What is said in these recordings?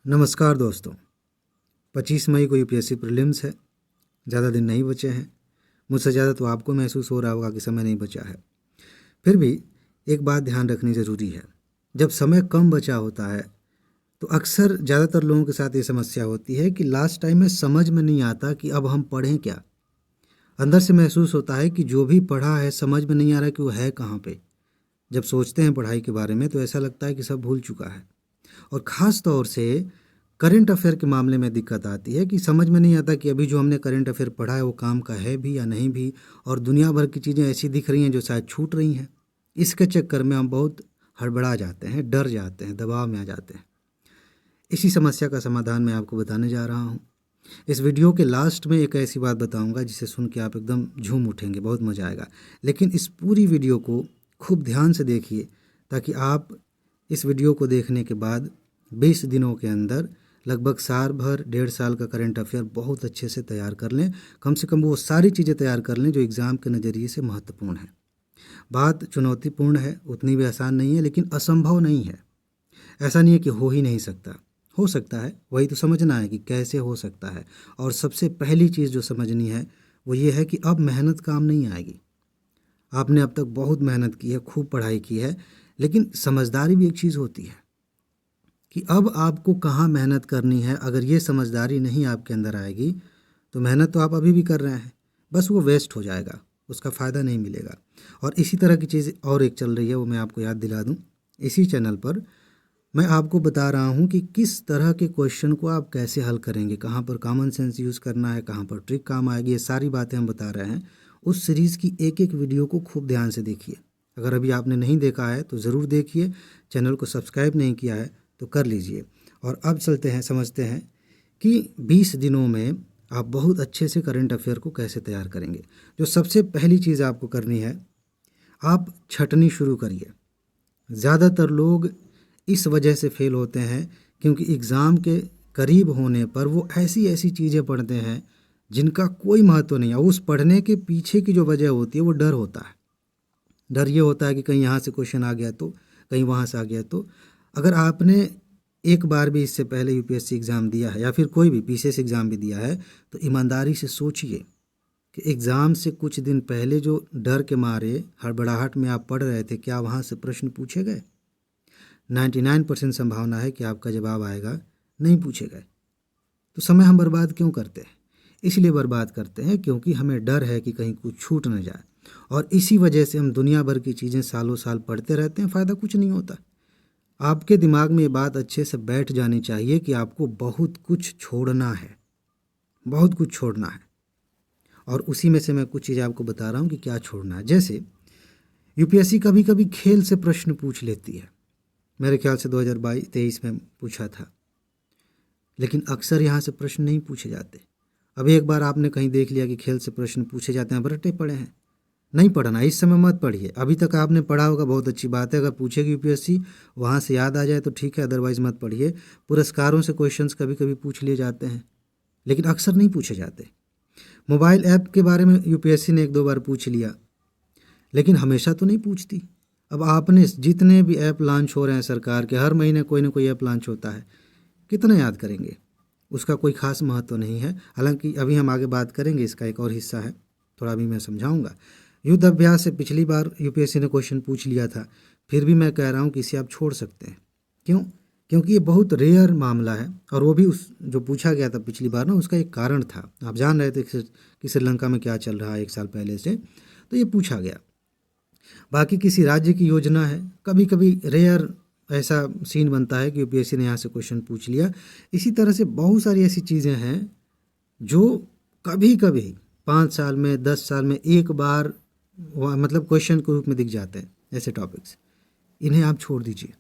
नमस्कार दोस्तों। 25 मई को यूपीएससी प्रीलिम्स है। ज़्यादा दिन नहीं बचे हैं। मुझसे ज़्यादा तो आपको महसूस हो रहा होगा कि समय नहीं बचा है। फिर भी एक बात ध्यान रखनी ज़रूरी है। जब समय कम बचा होता है तो अक्सर ज़्यादातर लोगों के साथ ये समस्या होती है कि लास्ट टाइम में समझ में नहीं आता कि अब हम पढ़ें क्या। अंदर से महसूस होता है कि जो भी पढ़ा है समझ में नहीं आ रहा कि वो है कहाँ पे। जब सोचते हैं पढ़ाई के बारे में तो ऐसा लगता है कि सब भूल चुका है। और ख़ास तौर से करंट अफेयर के मामले में दिक्कत आती है कि समझ में नहीं आता कि अभी जो हमने करंट अफेयर पढ़ा है वो काम का है भी या नहीं भी, और दुनिया भर की चीज़ें ऐसी दिख रही हैं जो शायद छूट रही हैं। इसके चक्कर में हम बहुत हड़बड़ा जाते हैं, डर जाते हैं, दबाव में आ जाते हैं। इसी समस्या का समाधान मैं आपको बताने जा रहा हूँ। इस वीडियो के लास्ट में एक ऐसी बात बताऊंगा जिसे सुन के आप एकदम झूम उठेंगे, बहुत मज़ा आएगा। लेकिन इस पूरी वीडियो को खूब ध्यान से देखिए ताकि आप इस वीडियो को देखने के बाद 20 दिनों के अंदर लगभग साल भर 1.5 साल का करंट अफेयर बहुत अच्छे से तैयार कर लें। कम से कम वो सारी चीज़ें तैयार कर लें जो एग्ज़ाम के नज़रिए से महत्वपूर्ण है। बात चुनौतीपूर्ण है, उतनी भी आसान नहीं है, लेकिन असंभव नहीं है। ऐसा नहीं है कि हो ही नहीं सकता, हो सकता है। वही तो समझना है कि कैसे हो सकता है। और सबसे पहली चीज़ जो समझनी है वो ये है कि अब मेहनत काम नहीं आएगी। आपने अब तक बहुत मेहनत की है, खूब पढ़ाई की है, लेकिन समझदारी भी एक चीज़ होती है कि अब आपको कहाँ मेहनत करनी है। अगर ये समझदारी नहीं आपके अंदर आएगी तो मेहनत तो आप अभी भी कर रहे हैं, बस वो वेस्ट हो जाएगा, उसका फ़ायदा नहीं मिलेगा। और इसी तरह की चीज़ और एक चल रही है, वो मैं आपको याद दिला दूँ। इसी चैनल पर मैं आपको बता रहा हूँ कि किस तरह के क्वेश्चन को आप कैसे हल करेंगे, कहाँ पर कॉमन सेंस यूज़ करना है, कहाँ पर ट्रिक काम आएगी, ये सारी बातें हम बता रहे हैं। उस सीरीज़ की एक एक वीडियो को खूब ध्यान से देखिए। अगर अभी आपने नहीं देखा है तो ज़रूर देखिए। चैनल को सब्सक्राइब नहीं किया है तो कर लीजिए। और अब चलते हैं, समझते हैं कि 20 दिनों में आप बहुत अच्छे से करंट अफेयर को कैसे तैयार करेंगे। जो सबसे पहली चीज़ आपको करनी है, आप छँटनी शुरू करिए। ज़्यादातर लोग इस वजह से फेल होते हैं क्योंकि एग्ज़ाम के करीब होने पर वो ऐसी ऐसी चीज़ें पढ़ते हैं जिनका कोई महत्व नहीं है। उस पढ़ने के पीछे की जो वजह होती है वो डर होता है। डर ये होता है कि कहीं यहाँ से क्वेश्चन आ गया तो, कहीं वहाँ से आ गया तो। अगर आपने एक बार भी इससे पहले यूपीएससी एग्ज़ाम दिया है या फिर कोई भी पीसीएस एग्ज़ाम भी दिया है तो ईमानदारी से सोचिए कि एग्ज़ाम से कुछ दिन पहले जो डर के मारे हड़बड़ाहट में आप पढ़ रहे थे, क्या वहाँ से प्रश्न पूछे गए? 99% संभावना है कि आपका जवाब आएगा, नहीं पूछे गए। तो समय हम बर्बाद क्यों करते हैं? इसलिए बर्बाद करते हैं क्योंकि हमें डर है कि कहीं कुछ छूट न जाए। और इसी वजह से हम दुनिया भर की चीज़ें सालों साल पढ़ते रहते हैं, फ़ायदा कुछ नहीं होता। आपके दिमाग में ये बात अच्छे से बैठ जानी चाहिए कि आपको बहुत कुछ छोड़ना है, बहुत कुछ छोड़ना है। और उसी में से मैं कुछ चीज़ें आपको बता रहा हूँ कि क्या छोड़ना है। जैसे यूपीएससी कभी कभी खेल से प्रश्न पूछ लेती है। मेरे ख्याल से 2022-23 में पूछा था, लेकिन अक्सर यहाँ से प्रश्न नहीं पूछे जाते। अभी एक बार आपने कहीं देख लिया कि खेल से प्रश्न पूछे जाते हैं, रट्टे पड़े हैं, नहीं पढ़ना, इस समय मत पढ़िए। अभी तक आपने पढ़ा होगा, बहुत अच्छी बात है। अगर पूछेगी यूपीएससी वहाँ से याद आ जाए तो ठीक है, अदरवाइज़ मत पढ़िए। पुरस्कारों से क्वेश्चंस कभी कभी पूछ लिए जाते हैं, लेकिन अक्सर नहीं पूछे जाते। मोबाइल ऐप के बारे में यूपीएससी ने 1-2 बार पूछ लिया, लेकिन हमेशा तो नहीं पूछती। अब आपने जितने भी ऐप लॉन्च हो रहे हैं सरकार के, हर महीने कोई ना कोई ऐप लॉन्च होता है, कितना याद करेंगे? उसका कोई ख़ास महत्व नहीं है। हालांकि अभी हम आगे बात करेंगे, इसका एक और हिस्सा है, थोड़ा भी मैं समझाऊंगा। युद्ध अभ्यास से पिछली बार यूपीएससी ने क्वेश्चन पूछ लिया था, फिर भी मैं कह रहा हूँ कि इसे आप छोड़ सकते हैं। क्यों? क्योंकि ये बहुत रेयर मामला है, और वो भी उस जो पूछा गया था पिछली बार ना, उसका एक कारण था। आप जान रहे थे कि श्रीलंका में क्या चल रहा है 1 साल पहले से, तो ये पूछा गया। बाकी किसी राज्य की योजना है, कभी कभी रेयर ऐसा सीन बनता है कि यूपीएससी ने यहाँ से क्वेश्चन पूछ लिया। इसी तरह से बहुत सारी ऐसी चीज़ें हैं जो कभी कभी 5 साल में, 10 साल में एक बार मतलब क्वेश्चन के रूप में दिख जाते हैं। ऐसे टॉपिक्स, इन्हें आप छोड़ दीजिए।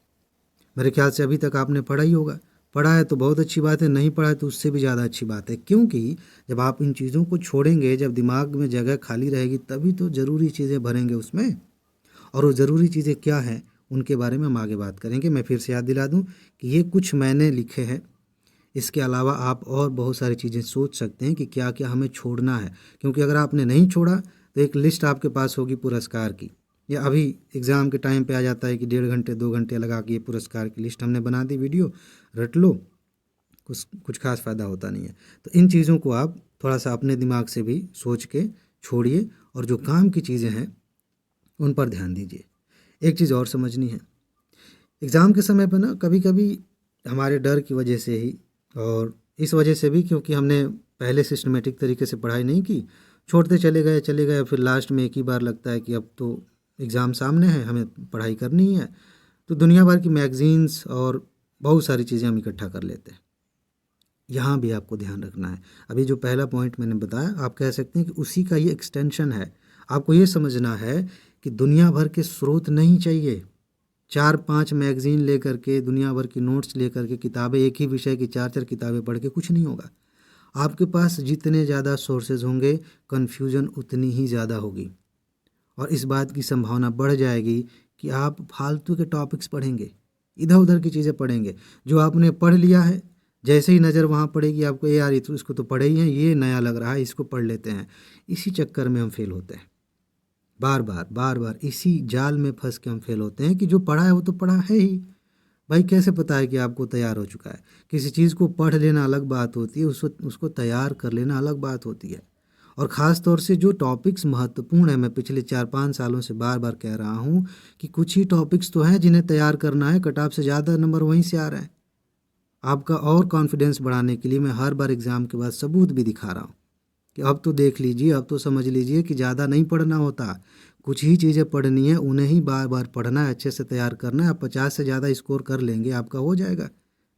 मेरे ख्याल से अभी तक आपने पढ़ा ही होगा। पढ़ा है तो बहुत अच्छी बात है, नहीं पढ़ा है तो उससे भी ज़्यादा अच्छी बात है। क्योंकि जब आप इन चीज़ों को छोड़ेंगे, जब दिमाग में जगह खाली रहेगी, तभी तो ज़रूरी चीज़ें भरेंगे उसमें। और वो ज़रूरी चीज़ें क्या हैं उनके बारे में हम आगे बात करेंगे। मैं फिर से याद दिला दूं कि ये कुछ मैंने लिखे हैं, इसके अलावा आप और बहुत सारी चीज़ें सोच सकते हैं कि क्या क्या हमें छोड़ना है। क्योंकि अगर आपने नहीं छोड़ा तो एक लिस्ट आपके पास होगी पुरस्कार की, या अभी एग्ज़ाम के टाइम पे आ जाता है कि 1.5 घंटे 2 घंटे लगा के ये पुरस्कार की लिस्ट हमने बना दी, वीडियो रट लो कुछ खास फ़ायदा होता नहीं है। तो इन चीज़ों को आप थोड़ा सा अपने दिमाग से भी सोच के छोड़िए और जो काम की चीज़ें हैं उन पर ध्यान दीजिए। एक चीज़ और समझनी है, एग्ज़ाम के समय पर ना कभी कभी हमारे डर की वजह से ही और इस वजह से भी क्योंकि हमने पहले सिस्टमेटिक तरीके से पढ़ाई नहीं की, छोड़ते चले गए, फिर लास्ट में एक ही बार लगता है कि अब तो एग्ज़ाम सामने है, हमें पढ़ाई करनी ही है, तो दुनिया भर की मैगज़ीन्स और बहुत सारी चीज़ें हम इकट्ठा कर लेते हैं। यहाँ भी आपको ध्यान रखना है। अभी जो पहला पॉइंट मैंने बताया, आप कह सकते हैं कि उसी का ये एक्सटेंशन है। आपको ये समझना है कि दुनिया भर के स्रोत नहीं चाहिए। 4-5 मैगज़ीन लेकर के, दुनिया भर की नोट्स लेकर के, किताबें एक ही विषय की 4-4 किताबें पढ़ के कुछ नहीं होगा। आपके पास जितने ज़्यादा सोर्सेज होंगे, कन्फ्यूज़न उतनी ही ज़्यादा होगी और इस बात की संभावना बढ़ जाएगी कि आप फालतू के टॉपिक्स पढ़ेंगे, इधर उधर की चीज़ें पढ़ेंगे। जो आपने पढ़ लिया है, जैसे ही नज़र वहाँ पड़ेगी आपको, ये यार इसको तो पढ़े ही हैं, ये नया लग रहा है, इसको पढ़ लेते हैं। इसी चक्कर में हम फेल होते हैं। बार बार इसी जाल में फंस के हम फेल होते हैं कि जो पढ़ा है वो तो पढ़ा है ही। भाई कैसे पता है कि आपको तैयार हो चुका है? किसी चीज़ को पढ़ लेना अलग बात होती है, उसको तैयार कर लेना अलग बात होती है। और ख़ास तौर से जो टॉपिक्स महत्वपूर्ण है, मैं पिछले 4-5 सालों से बार बार कह रहा हूँ कि कुछ ही टॉपिक्स तो हैं जिन्हें तैयार करना है, कट ऑफ से ज़्यादा नंबर वहीं से आ रहे हैं। आपका और कॉन्फिडेंस बढ़ाने के लिए मैं हर बार एग्ज़ाम के बाद सबूत भी दिखा रहा हूँ कि अब तो देख लीजिए, अब तो समझ लीजिए कि ज़्यादा नहीं पढ़ना होता, कुछ ही चीज़ें पढ़नी है, उन्हें ही बार बार पढ़ना है, अच्छे से तैयार करना है। आप 50 से ज़्यादा स्कोर कर लेंगे, आपका हो जाएगा,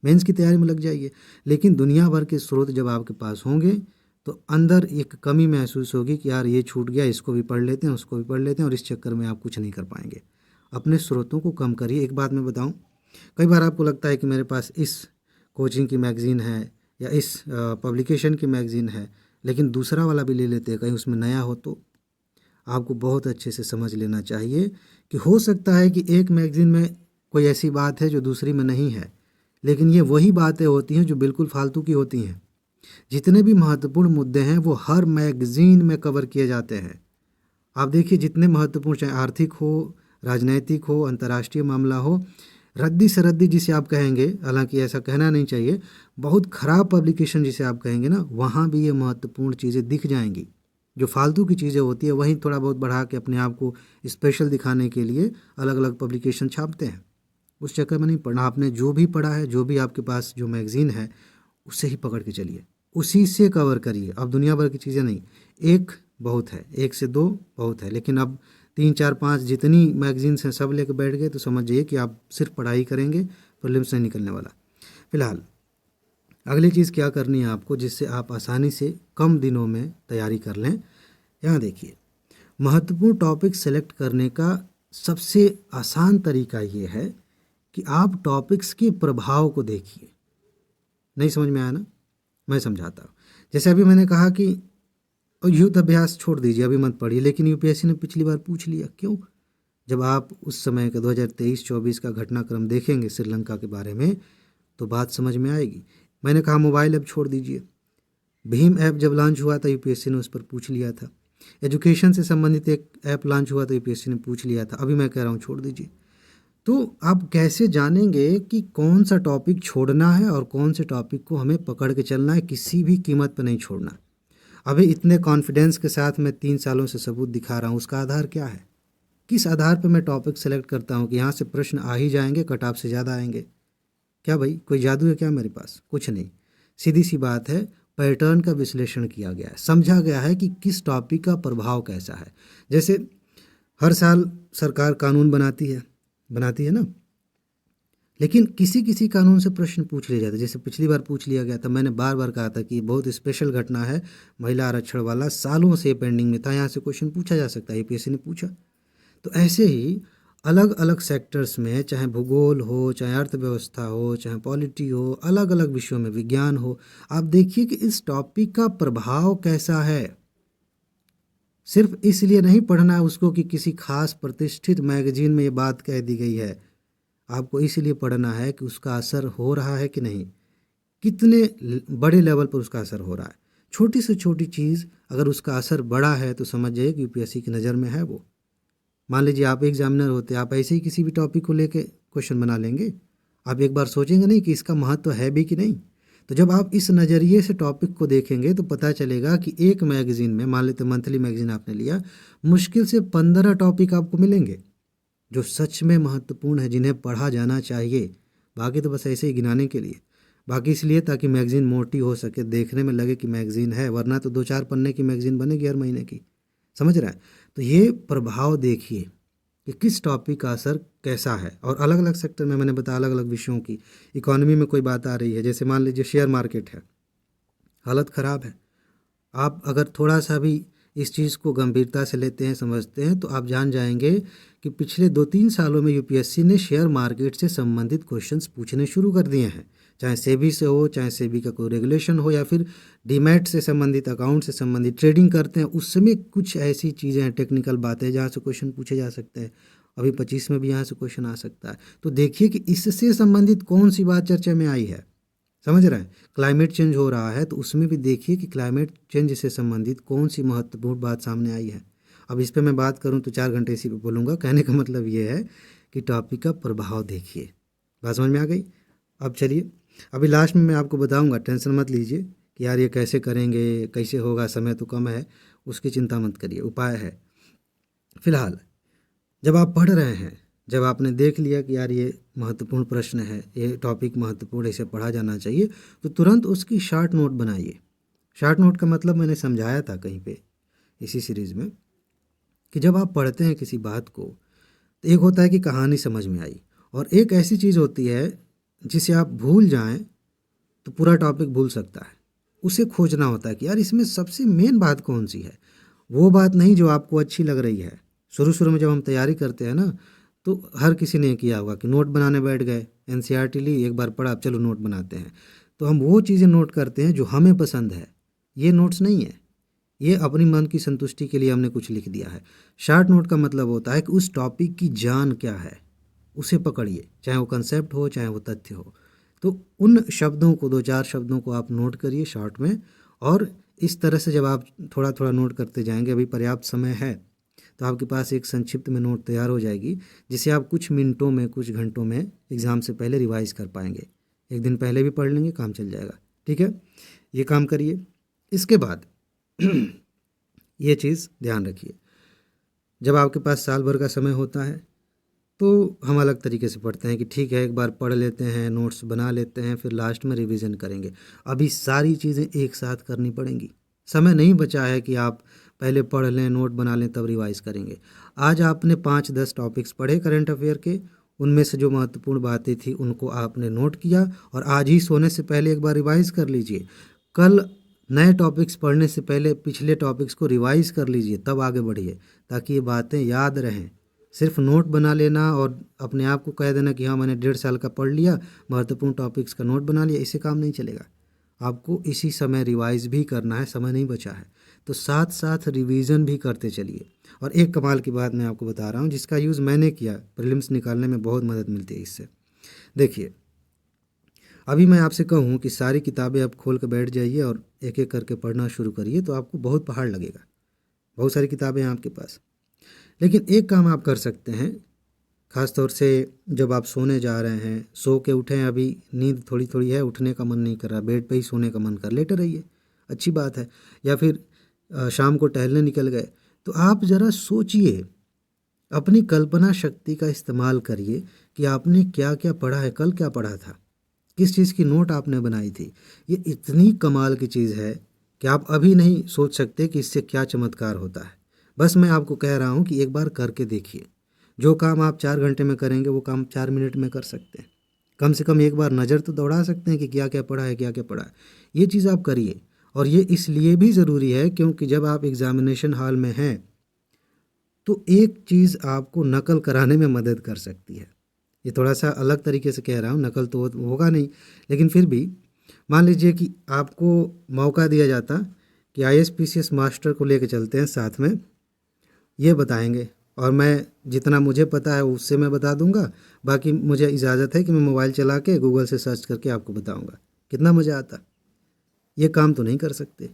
मेंस की तैयारी में लग जाइए। लेकिन दुनिया भर के स्रोत जब आपके पास होंगे तो अंदर एक कमी महसूस होगी कि यार ये छूट गया, इसको भी पढ़ लेते हैं, उसको भी पढ़ लेते हैं, और इस चक्कर में आप कुछ नहीं कर पाएंगे। अपने स्रोतों को कम करिए। एक बात मैं बताऊं, कई बार आपको लगता है कि मेरे पास इस कोचिंग की मैगज़ीन है या इस पब्लिकेशन की मैगज़ीन है, लेकिन दूसरा वाला भी ले लेते हैं, कहीं उसमें नया हो तो। आपको बहुत अच्छे से समझ लेना चाहिए कि हो सकता है कि एक मैगज़ीन में कोई ऐसी बात है जो दूसरी में नहीं है, लेकिन ये वही बातें होती हैं जो बिल्कुल फालतू की होती हैं। जितने भी महत्वपूर्ण मुद्दे हैं वो हर मैगज़ीन में कवर किए जाते हैं। आप देखिए, जितने महत्वपूर्ण, चाहे आर्थिक हो, राजनैतिक हो, अंतर्राष्ट्रीय मामला हो, रद्दी से रद्दी जिसे आप कहेंगे, हालांकि ऐसा कहना नहीं चाहिए, बहुत ख़राब पब्लिकेशन जिसे आप कहेंगे ना, वहाँ भी ये महत्वपूर्ण चीज़ें दिख जाएंगी। जो फालतू की चीज़ें होती है वहीं थोड़ा बहुत बढ़ा के अपने आप को स्पेशल दिखाने के लिए अलग अलग पब्लिकेशन छापते हैं। उस चक्कर में नहीं पढ़ना। आपने जो भी पढ़ा है, जो भी आपके पास जो मैगज़ीन है, उसे ही पकड़ के चलिए, उसी से कवर करिए। अब दुनिया भर की चीज़ें नहीं, एक बहुत है, एक से दो बहुत है, लेकिन अब 3-4-5 जितनी मैगज़ीन्स हैं सब लेके बैठ गए तो समझ जाइए कि आप सिर्फ पढ़ाई करेंगे, प्रीलिम्स नहीं निकलने वाला। फिलहाल अगली चीज़ क्या करनी है आपको, जिससे आप आसानी से कम दिनों में तैयारी कर लें। यहाँ देखिए, महत्वपूर्ण टॉपिक सेलेक्ट करने का सबसे आसान तरीका ये है कि आप टॉपिक्स के प्रभाव को देखिए। नहीं समझ में आया ना? मैं समझाता हूँ। जैसे अभी मैंने कहा कि युद्ध अभ्यास छोड़ दीजिए, अभी मत पढ़िए, लेकिन यूपीएससी ने पिछली बार पूछ लिया। क्यों? जब आप उस समय का 2023-24 का घटनाक्रम देखेंगे श्रीलंका के बारे में तो बात समझ में आएगी। मैंने कहा मोबाइल ऐप छोड़ दीजिए, भीम ऐप जब लॉन्च हुआ था यूपीएससी ने उस पर पूछ लिया था। एजुकेशन से संबंधित एक ऐप लॉन्च हुआ था, यूपीएससी ने पूछ लिया था। अभी मैं कह रहा हूँ छोड़ दीजिए। तो आप कैसे जानेंगे कि कौन सा टॉपिक छोड़ना है और कौन से टॉपिक को हमें पकड़ के चलना है, किसी भी कीमत पर नहीं छोड़ना। अभी इतने कॉन्फिडेंस के साथ मैं 3 सालों से सबूत दिखा रहा हूँ, उसका आधार क्या है? किस आधार पर मैं टॉपिक सेलेक्ट करता हूँ कि यहाँ से प्रश्न आ ही जाएंगे, कट ऑफ से ज़्यादा आएंगे? क्या भाई कोई जादू है क्या मेरे पास? कुछ नहीं, सीधी सी बात है, पैटर्न का विश्लेषण किया गया है, समझा गया है कि किस टॉपिक का प्रभाव कैसा है। जैसे हर साल सरकार कानून बनाती है ना, लेकिन किसी किसी कानून से प्रश्न पूछ लिए जाते, जैसे पिछली बार पूछ लिया गया था। मैंने बार बार कहा था कि बहुत स्पेशल घटना है, महिला आरक्षण वाला सालों से पेंडिंग में था, यहाँ से क्वेश्चन पूछा जा सकता है, यूपीएससी ने पूछा। तो ऐसे ही अलग अलग सेक्टर्स में, चाहे भूगोल हो, चाहे अर्थव्यवस्था हो, चाहे पॉलिटी हो, अलग अलग विषयों में, विज्ञान हो, आप देखिए कि इस टॉपिक का प्रभाव कैसा है। सिर्फ इसलिए नहीं पढ़ना है उसको कि किसी खास प्रतिष्ठित मैगजीन में ये बात कह दी गई है। आपको इसलिए पढ़ना है कि उसका असर हो रहा है कि नहीं, कितने बड़े लेवल पर उसका असर हो रहा है। छोटी से छोटी चीज़ अगर उसका असर बड़ा है तो समझ जाइए कि यूपीएससी की नज़र में है वो। मान लीजिए आप एग्जामिनर होते, आप ऐसे ही किसी भी टॉपिक को लेके क्वेश्चन बना लेंगे? आप एक बार सोचेंगे नहीं कि इसका महत्व है भी कि नहीं? तो जब आप इस नज़रिए से टॉपिक को देखेंगे तो पता चलेगा कि एक मैगज़ीन में, मान लेते मंथली मैगज़ीन आपने लिया, मुश्किल से 15 टॉपिक आपको मिलेंगे जो सच में महत्वपूर्ण है, जिन्हें पढ़ा जाना चाहिए। बाकी तो बस ऐसे ही गिनाने के लिए, बाकी इसलिए ताकि मैगज़ीन मोटी हो सके, देखने में लगे कि मैगज़ीन है, वरना तो 2-4 पन्ने की मैगज़ीन बनेगी हर महीने की। समझ रहा है? तो ये प्रभाव देखिए कि किस टॉपिक का असर कैसा है। और अलग अलग सेक्टर में मैंने बताया, अलग अलग विषयों की। इकोनॉमी में कोई बात आ रही है, जैसे मान लीजिए शेयर मार्केट है, हालत ख़राब है। आप अगर थोड़ा सा भी इस चीज़ को गंभीरता से लेते हैं, समझते हैं, तो आप जान जाएंगे कि पिछले 2-3 सालों में यूपीएससी ने शेयर मार्केट से संबंधित क्वेश्चंस पूछने शुरू कर दिए हैं। चाहे सेबी से हो, चाहे सेबी का कोई रेगुलेशन हो, या फिर डीमैट से संबंधित, अकाउंट से संबंधित, ट्रेडिंग करते हैं उसमें कुछ ऐसी चीज़ें हैं, टेक्निकल बातें, जहाँ से क्वेश्चन पूछे जा सकते हैं। अभी 25 में भी यहाँ से क्वेश्चन आ सकता है। तो देखिए कि इससे संबंधित कौन सी बात चर्चा में आई है। समझ रहे हैं? क्लाइमेट चेंज हो रहा है, तो उसमें भी देखिए कि क्लाइमेट चेंज से संबंधित कौन सी महत्वपूर्ण बात सामने आई है। अब इस पे मैं बात करूं तो 4 घंटे इसी पे बोलूँगा। कहने का मतलब ये है कि टॉपिक का प्रभाव देखिए। बात समझ में आ गई? अब चलिए, अभी लास्ट में मैं आपको बताऊंगा, टेंशन मत लीजिए कि यार ये कैसे करेंगे, कैसे होगा, समय तो कम है, उसकी चिंता मत करिए, उपाय है। फिलहाल जब आप पढ़ रहे हैं, जब आपने देख लिया कि यार ये महत्वपूर्ण प्रश्न है, ये टॉपिक महत्वपूर्ण, इसे पढ़ा जाना चाहिए, तो तुरंत उसकी शॉर्ट नोट बनाइए। शॉर्ट नोट का मतलब मैंने समझाया था कहीं पे इसी सीरीज़ में कि जब आप पढ़ते हैं किसी बात को, तो एक होता है कि कहानी समझ में आई, और एक ऐसी चीज़ होती है जिसे आप भूल जाएं तो पूरा टॉपिक भूल सकता है। उसे खोजना होता है कि यार इसमें सबसे मेन बात कौन सी है, वो बात नहीं जो आपको अच्छी लग रही है। शुरू शुरू में जब हम तैयारी करते हैं ना, तो हर किसी ने किया होगा कि नोट बनाने बैठ गए, एनसीईआरटी ली, एक बार पढ़ा, अब चलो नोट बनाते हैं। तो हम वो चीज़ें नोट करते हैं जो हमें पसंद है। ये नोट्स नहीं है, ये अपनी मन की संतुष्टि के लिए हमने कुछ लिख दिया है। शॉर्ट नोट का मतलब होता है कि उस टॉपिक की जान क्या है, उसे पकड़िए, चाहे वो कंसेप्ट हो, चाहे वो तथ्य हो। तो उन शब्दों को, 2-4 शब्दों को आप नोट करिए शॉर्ट में, और इस तरह से जब आप थोड़ा थोड़ा नोट करते जाएंगे, अभी पर्याप्त समय है, तो आपके पास एक संक्षिप्त में नोट तैयार हो जाएगी, जिसे आप कुछ मिनटों में, कुछ घंटों में एग्ज़ाम से पहले रिवाइज कर पाएंगे। एक दिन पहले भी पढ़ लेंगे, काम चल जाएगा। ठीक है, ये काम करिए। इसके बाद ये चीज़ ध्यान रखिए, जब आपके पास साल भर का समय होता है तो हम अलग तरीके से पढ़ते हैं कि ठीक है, एक बार पढ़ लेते हैं, नोट्स बना लेते हैं, फिर लास्ट में रिवीजन करेंगे। अभी सारी चीज़ें एक साथ करनी पड़ेंगी, समय नहीं बचा है कि आप पहले पढ़ लें, नोट बना लें, तब रिवाइज करेंगे। आज आपने 5-10 टॉपिक्स पढ़े करंट अफेयर के, उनमें से जो महत्वपूर्ण बातें थी उनको आपने नोट किया, और आज ही सोने से पहले एक बार रिवाइज कर लीजिए। कल नए टॉपिक्स पढ़ने से पहले पिछले टॉपिक्स को रिवाइज कर लीजिए, तब आगे बढ़िए, ताकि ये बातें याद रहें। सिर्फ नोट बना लेना और अपने आप को कह देना कि हाँ मैंने 1.5 साल का पढ़ लिया, महत्वपूर्ण टॉपिक्स का नोट बना लिया, इससे काम नहीं चलेगा। आपको इसी समय रिवाइज भी करना है, समय नहीं बचा है, तो साथ साथ रिवीजन भी करते चलिए। और एक कमाल की बात मैं आपको बता रहा हूँ, जिसका यूज़ मैंने किया, प्रीलिम्स निकालने में बहुत मदद मिलती है इससे। देखिए, अभी मैं आपसे कहूँ कि सारी किताबें आप खोल कर बैठ जाइए और एक एक करके पढ़ना शुरू करिए, तो आपको बहुत पहाड़ लगेगा। बहुत सारी किताबें हैं आपके पास, लेकिन एक काम आप कर सकते हैं, ख़ास तौर से जब आप सोने जा रहे हैं, सो के उठें, अभी नींद थोड़ी थोड़ी है, उठने का मन नहीं कर रहा, बेड पे ही सोने का मन कर, लेटे रहिए, अच्छी बात है। या फिर शाम को टहलने निकल गए, तो आप ज़रा सोचिए, अपनी कल्पना शक्ति का इस्तेमाल करिए कि आपने क्या क्या पढ़ा है, कल क्या पढ़ा था, किस चीज़ की नोट आपने बनाई थी। ये इतनी कमाल की चीज़ है कि आप अभी नहीं सोच सकते कि इससे क्या चमत्कार होता है। बस मैं आपको कह रहा हूँ कि एक बार करके देखिए। जो काम आप 4 घंटे में करेंगे, वो काम 4 मिनट में कर सकते हैं। कम से कम एक बार नज़र तो दौड़ा सकते हैं कि क्या क्या पढ़ा है, क्या क्या पढ़ा है। ये चीज़ आप करिए, और ये इसलिए भी ज़रूरी है क्योंकि जब आप एग्ज़ामिनेशन हॉल में हैं, तो एक चीज़ आपको नकल कराने में मदद कर सकती है। ये थोड़ा सा अलग तरीके से कह रहा हूँ, नकल तो होगा नहीं, लेकिन फिर भी मान लीजिए कि आपको मौका दिया जाता कि आईएएस पीसीएस मास्टर को लेकर चलते हैं साथ में, ये बताएंगे, और मैं जितना मुझे पता है उससे मैं बता दूंगा, बाकी मुझे इजाज़त है कि मैं मोबाइल चला के गूगल से सर्च करके आपको बताऊंगा। कितना मज़ा आता। ये काम तो नहीं कर सकते,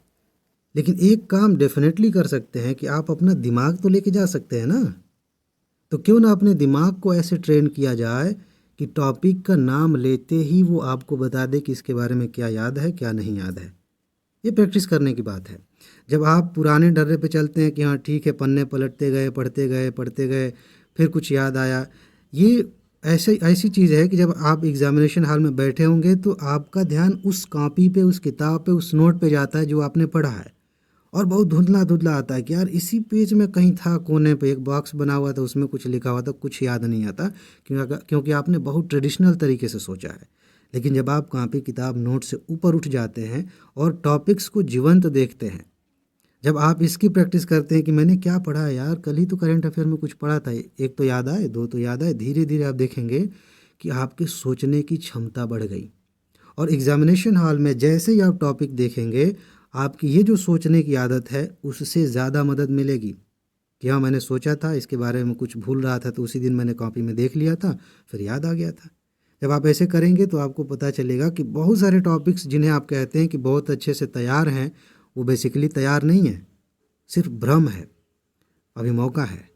लेकिन एक काम डेफिनेटली कर सकते हैं कि आप अपना दिमाग तो लेके जा सकते हैं ना। तो क्यों ना अपने दिमाग को ऐसे ट्रेन किया जाए कि टॉपिक का नाम लेते ही वो आपको बता दे कि इसके बारे में क्या याद है क्या नहीं याद है। ये प्रैक्टिस करने की बात है। जब आप पुराने डर्रे पे चलते हैं कि हाँ ठीक है, पन्ने पलटते गए पढ़ते गए फिर कुछ याद आया, ये ऐसी चीज़ है कि जब आप एग्जामिनेशन हॉल में बैठे होंगे तो आपका ध्यान उस कॉपी पे, उस किताब पे, उस नोट पे जाता है जो आपने पढ़ा है, और बहुत धुंधला धुंधला आता है कि यार इसी पेज में कहीं था, कोने पे एक बॉक्स बना हुआ था, उसमें कुछ लिखा हुआ था, कुछ याद नहीं आता क्योंकि आपने बहुत ट्रेडिशनल तरीके से सोचा है। लेकिन जब आप कॉपी किताब नोट से ऊपर उठ जाते हैं और टॉपिक्स को जीवंत देखते हैं, जब आप इसकी प्रैक्टिस करते हैं कि मैंने क्या पढ़ा है यार, कल ही तो करंट अफेयर में कुछ पढ़ा था, एक तो याद आए, दो तो याद आए, धीरे धीरे आप देखेंगे कि आपके सोचने की क्षमता बढ़ गई। और एग्जामिनेशन हॉल में जैसे ही आप टॉपिक देखेंगे, आपकी ये जो सोचने की आदत है उससे ज़्यादा मदद मिलेगी कि हाँ मैंने सोचा था इसके बारे में, कुछ भूल रहा था तो उसी दिन मैंने कॉपी में देख लिया था, फिर याद आ गया था। जब आप ऐसे करेंगे तो आपको पता चलेगा कि बहुत सारे टॉपिक्स जिन्हें आप कहते हैं कि बहुत अच्छे से तैयार हैं, वो बेसिकली तैयार नहीं है, सिर्फ भ्रम है, अभी मौका है।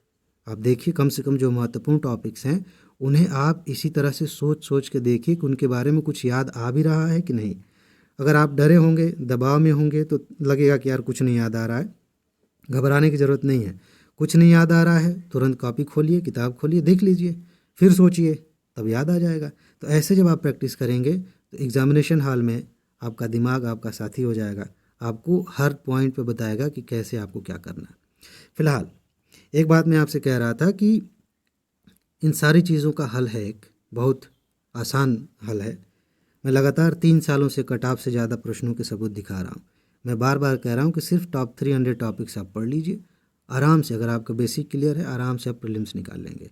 आप देखिए कम से कम जो महत्वपूर्ण टॉपिक्स हैं उन्हें आप इसी तरह से सोच सोच के देखिए कि उनके बारे में कुछ याद आ भी रहा है कि नहीं। अगर आप डरे होंगे, दबाव में होंगे तो लगेगा कि यार कुछ नहीं याद आ रहा है। घबराने की ज़रूरत नहीं है। कुछ नहीं याद आ रहा है, तुरंत कॉपी खोलिए, किताब खोलिए, देख लीजिए, फिर सोचिए, तब याद आ जाएगा। तो ऐसे जब आप प्रैक्टिस करेंगे तो एग्जामिनेशन हॉल में आपका दिमाग आपका साथी हो जाएगा, आपको हर पॉइंट पे बताएगा कि कैसे आपको क्या करना है। फिलहाल एक बात मैं आपसे कह रहा था कि इन सारी चीज़ों का हल है, एक बहुत आसान हल है। मैं लगातार 3 सालों से कट ऑफ से ज़्यादा प्रश्नों के सबूत दिखा रहा हूँ। मैं बार बार कह रहा हूँ कि सिर्फ टॉप 300 टॉपिक्स आप पढ़ लीजिए आराम से। अगर आपका बेसिक क्लियर है, आराम से आप प्रीलिम्स निकाल लेंगे।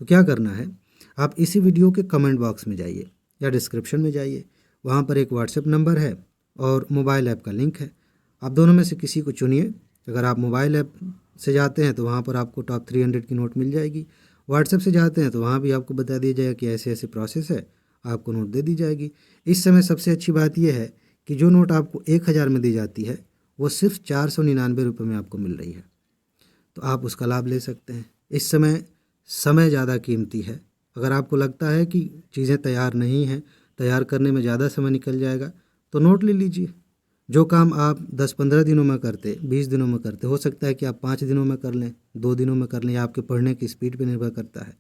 तो क्या करना है, आप इसी वीडियो के कमेंट बॉक्स में जाइए या डिस्क्रिप्शन में जाइए, वहाँ पर एक व्हाट्सएप नंबर है और मोबाइल ऐप का लिंक है। आप दोनों में से किसी को चुनिए। अगर आप मोबाइल ऐप से जाते हैं तो वहाँ पर आपको टॉप 300 की नोट मिल जाएगी। व्हाट्सएप से जाते हैं तो वहाँ भी आपको बता दिया जाएगा कि ऐसे ऐसे प्रोसेस है, आपको नोट दे दी जाएगी। इस समय सबसे अच्छी बात यह है कि जो नोट आपको 1000 में दी जाती है वो सिर्फ 499 रुपये में आपको मिल रही है, तो आप उसका लाभ ले सकते हैं। इस समय ज़्यादा कीमती है। अगर आपको लगता है कि चीज़ें तैयार नहीं हैं, तैयार करने में ज़्यादा समय निकल जाएगा, तो नोट ले लीजिए। जो काम आप 10-15 दिनों में करते, 20 दिनों में करते, हो सकता है कि आप 5 दिनों में कर लें, 2 दिनों में कर लें, या आपके पढ़ने की स्पीड पर निर्भर करता है।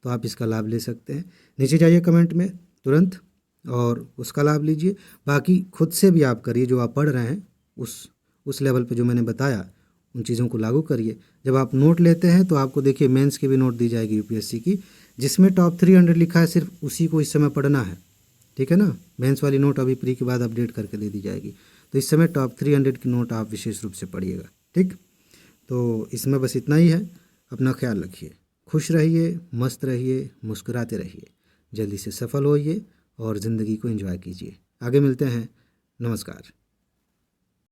तो आप इसका लाभ ले सकते हैं। नीचे जाइए कमेंट में तुरंत और उसका लाभ लीजिए। बाकी खुद से भी आप करिए, जो आप पढ़ रहे हैं उस लेवल पे जो मैंने बताया उन चीज़ों को लागू करिए। जब आप नोट लेते हैं तो आपको देखिए मेंस की भी नोट दी जाएगी यूपीएससी की, जिसमें टॉप 300 लिखा है, सिर्फ उसी को इस समय पढ़ना है, ठीक है ना। मेंस वाली नोट अभी प्री के बाद अपडेट करके दे दी जाएगी। तो इस समय टॉप 300 की नोट आप विशेष रूप से पढ़िएगा, ठीक। तो इसमें बस इतना ही है। अपना ख्याल रखिए, खुश रहिए, मस्त रहिए, मुस्कुराते रहिए, जल्दी से सफल होइए और ज़िंदगी को एंजॉय कीजिए। आगे मिलते हैं। नमस्कार।